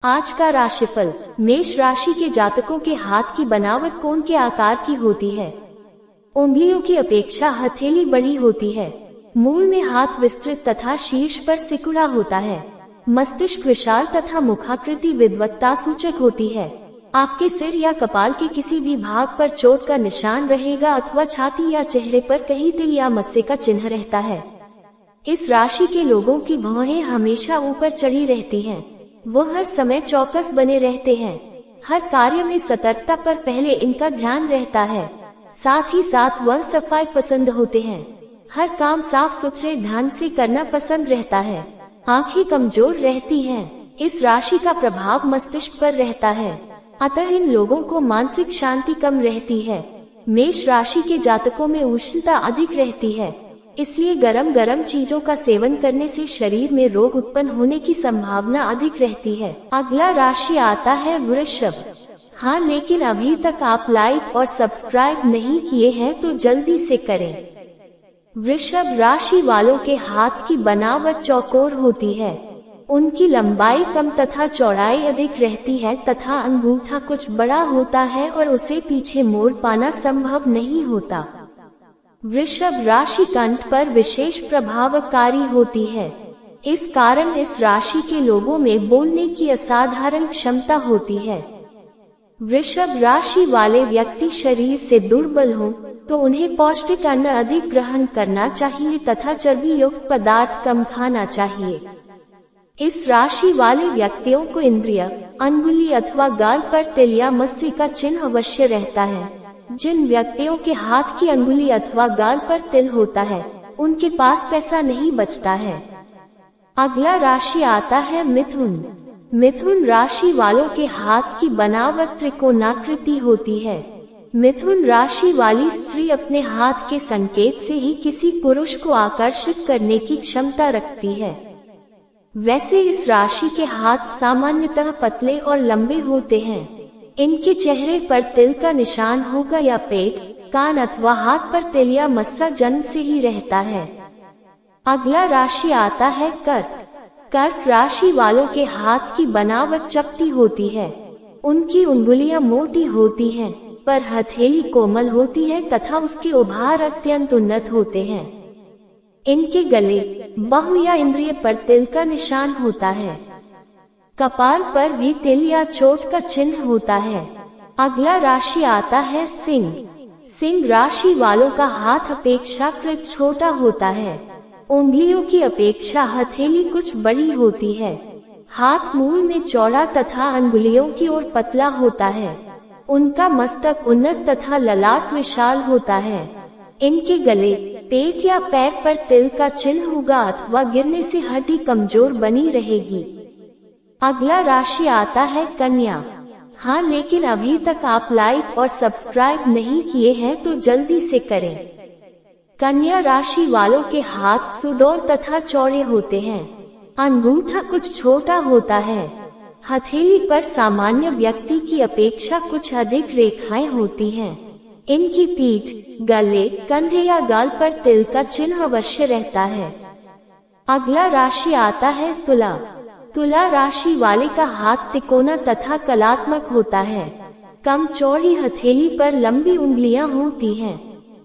आज का राशिफल। मेष राशि के जातकों के हाथ की बनावट कोन के आकार की होती है। उंगलियों की अपेक्षा हथेली बड़ी होती है। मूल में हाथ विस्तृत तथा शीर्ष पर सिकुड़ा होता है। मस्तिष्क विशाल तथा मुखाकृति विद्वत्ता सूचक होती है। आपके सिर या कपाल के किसी भी भाग पर चोट का निशान रहेगा अथवा छाती या चेहरे पर कहीं तिल या मस्से का चिन्ह रहता है। इस राशि के लोगों की भौहें हमेशा ऊपर चढ़ी रहती हैं। वो हर समय चौकस बने रहते हैं। हर कार्य में सतर्कता पर पहले इनका ध्यान रहता है। साथ ही साथ वह सफाई पसंद होते हैं। हर काम साफ सुथरे ढंग से करना पसंद रहता है। आंखें कमजोर रहती हैं। इस राशि का प्रभाव मस्तिष्क पर रहता है, अतः इन लोगों को मानसिक शांति कम रहती है। मेष राशि के जातकों में उष्णता अधिक रहती है, इसलिए गरम चीजों का सेवन करने से शरीर में रोग उत्पन्न होने की संभावना अधिक रहती है। अगला राशि आता है वृषभ। हाँ, लेकिन अभी तक आप लाइक और सब्सक्राइब नहीं किए हैं तो जल्दी से करें। वृषभ राशि वालों के हाथ की बनावट चौकोर होती है। उनकी लंबाई कम तथा चौड़ाई अधिक रहती है तथा अंगूठा कुछ बड़ा होता है और उसे पीछे मोड़ पाना संभव नहीं होता। वृषभ राशि कंठ पर विशेष प्रभावकारी होती है। इस कारण इस राशि के लोगों में बोलने की असाधारण क्षमता होती है। वृषभ राशि वाले व्यक्ति शरीर से दुर्बल हों तो उन्हें पौष्टिक अन्न अधिक ग्रहण करना चाहिए तथा चर्बी युक्त पदार्थ कम खाना चाहिए। इस राशि वाले व्यक्तियों को इंद्रिय, अंगुली अथवा गाल पर तिल या मस्से का चिन्ह अवश्य रहता है। जिन व्यक्तियों के हाथ की अंगुली अथवा गाल पर तिल होता है, उनके पास पैसा नहीं बचता है। अगला राशि आता है मिथुन। मिथुन राशि वालों के हाथ की बनावट त्रिकोणाकृति होती है। मिथुन राशि वाली स्त्री अपने हाथ के संकेत से ही किसी पुरुष को आकर्षित करने की क्षमता रखती है। वैसे इस राशि के हाथ सामान्यतः पतले और लंबे होते हैं। इनके चेहरे पर तिल का निशान होगा या पेट, कान अथवा हाथ पर तिल या मस्सा जन्म से ही रहता है। अगला राशि आता है कर्क। कर्क राशि वालों के हाथ की बनावट चपटी होती है। उनकी उंगलियां मोटी होती हैं, पर हथेली कोमल होती है तथा उसके उभार अत्यंत उन्नत होते हैं। इनके गले, बाहु या इंद्रिय पर तिल का निशान होता है। कपाल पर भी तिल या चोट का चिन्ह होता है। अगला राशि आता है सिंह। सिंह राशि वालों का हाथ अपेक्षाकृत छोटा होता है। उंगलियों की अपेक्षा हथेली कुछ बड़ी होती है। हाथ मूल में चौड़ा तथा अंगुलियों की ओर पतला होता है। उनका मस्तक उन्नत तथा ललाट विशाल होता है। इनके गले, पेट या पैर पर तिल का चिन्ह होगा अथवा गिरने से हड्डी कमजोर बनी रहेगी। अगला राशि आता है कन्या। हाँ, लेकिन अभी तक आप लाइक और सब्सक्राइब नहीं किए हैं तो जल्दी से करें। कन्या राशि वालों के हाथ सुडौल तथा चौड़े होते हैं। अंगूठा कुछ छोटा होता है। हथेली पर सामान्य व्यक्ति की अपेक्षा कुछ अधिक रेखाएं होती हैं। इनकी पीठ, गले, कंधे या गाल पर तिल का चिन्ह अवश्य रहता है। अगला राशि आता है तुला। तुला राशि वाले का हाथ तिकोना तथा कलात्मक होता है। कम चौड़ी हथेली पर लंबी उंगलियां होती हैं।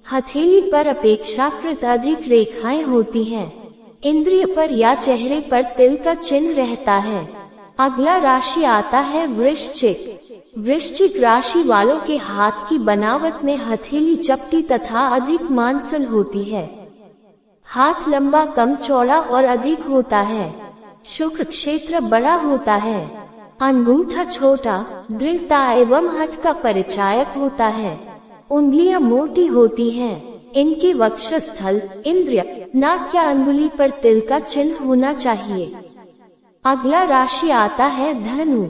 हथेली पर अपेक्षाकृत अधिक रेखाएं होती हैं। इंद्रिय पर या चेहरे पर तिल का चिन्ह रहता है। अगला राशि आता है वृश्चिक। वृश्चिक राशि वालों के हाथ की बनावट में हथेली चपटी तथा अधिक मांसल होती है। हाथ लंबा, कम चौड़ा और अधिक होता है। शुक्र क्षेत्र बड़ा होता है। अंगूठा छोटा, दृढ़ता एवं हठ का परिचायक होता है। उंगलियां मोटी होती हैं। इनके वक्षस्थल, इंद्रिय, नाक या अंगुली पर तिल का चिन्ह होना चाहिए। अगला राशि आता है धनु।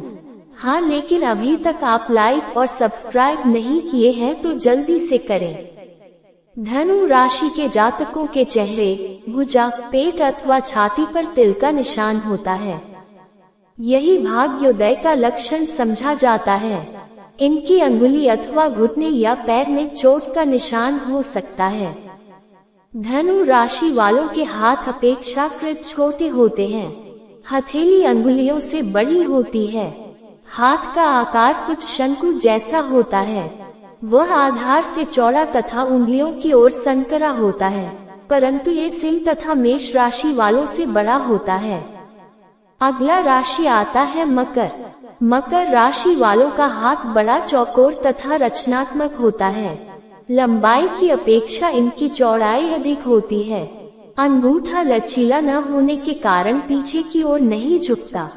हाँ, लेकिन अभी तक आप लाइक और सब्सक्राइब नहीं किए हैं तो जल्दी से करें। धनु राशि के जातकों के चेहरे, भुजा, पेट अथवा छाती पर तिल का निशान होता है। यही भाग्योदय का लक्षण समझा जाता है। इनकी अंगुली अथवा घुटने या पैर में चोट का निशान हो सकता है। धनु राशि वालों के हाथ अपेक्षाकृत छोटे होते हैं। हथेली अंगुलियों से बड़ी होती है। हाथ का आकार कुछ शंकु जैसा होता है। वह आधार से चौड़ा तथा उंगलियों की ओर संकरा होता है, परंतु ये सिंह तथा मेष राशि वालों से बड़ा होता है। अगला राशि आता है मकर। मकर राशि वालों का हाथ बड़ा चौकोर तथा रचनात्मक होता है। लंबाई की अपेक्षा इनकी चौड़ाई अधिक होती है। अंगूठा लचीला न होने के कारण पीछे की ओर नहीं झुकता।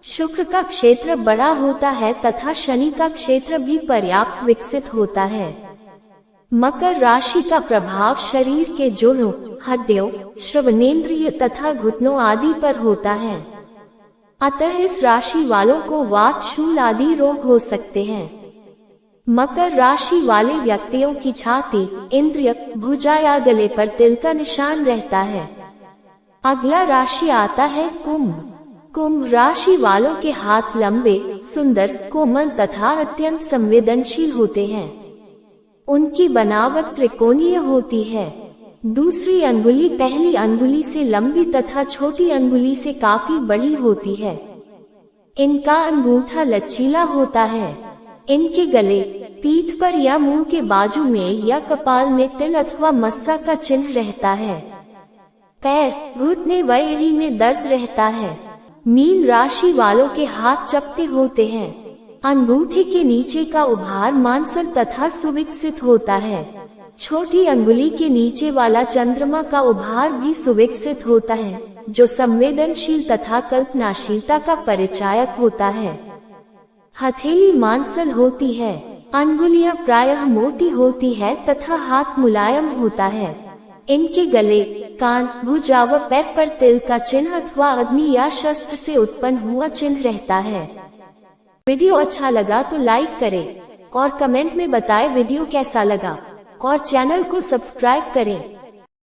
शुक्र का क्षेत्र बड़ा होता है तथा शनि का क्षेत्र भी पर्याप्त विकसित होता है। मकर राशि का प्रभाव शरीर के जोड़ों, हड्डियों, श्रवणेंद्रिय तथा घुटनों आदि पर होता है। अतः इस राशि वालों को वात, शूल आदि रोग हो सकते हैं। मकर राशि वाले व्यक्तियों की छाती, इंद्रिय, भुजा या गले पर तिल का निशान रहता है। अगला राशि आता है कुंभ। कुंभ राशि वालों के हाथ लंबे, सुंदर, कोमल तथा अत्यंत संवेदनशील होते हैं। उनकी बनावट त्रिकोणीय होती है। दूसरी अंगुली पहली अंगुली से लंबी तथा छोटी अंगुली से काफी बड़ी होती है। इनका अंगूठा लचीला होता है। इनके गले, पीठ पर या मुंह के बाजू में या कपाल में तिल अथवा मस्सा का चिन्ह रहता है। पैर, घुटने व एड़ी में दर्द रहता है। मीन राशि वालों के हाथ चपटे होते हैं। अंगूठे के नीचे का उभार मांसल तथा सुविकसित होता है। छोटी अंगुली के नीचे वाला चंद्रमा का उभार भी सुविकसित होता है, जो संवेदनशील तथा कल्पनाशीलता का परिचायक होता है। हथेली मांसल होती है। अंगुलियां प्रायः मोटी होती है तथा हाथ मुलायम होता है। इनके गले, कान, भुजा व पैर पर तिल का चिन्ह अथवा अग्नि या शस्त्र से उत्पन्न हुआ चिन्ह रहता है। वीडियो अच्छा लगा तो लाइक करें और कमेंट में बताएं वीडियो कैसा लगा और चैनल को सब्सक्राइब करें।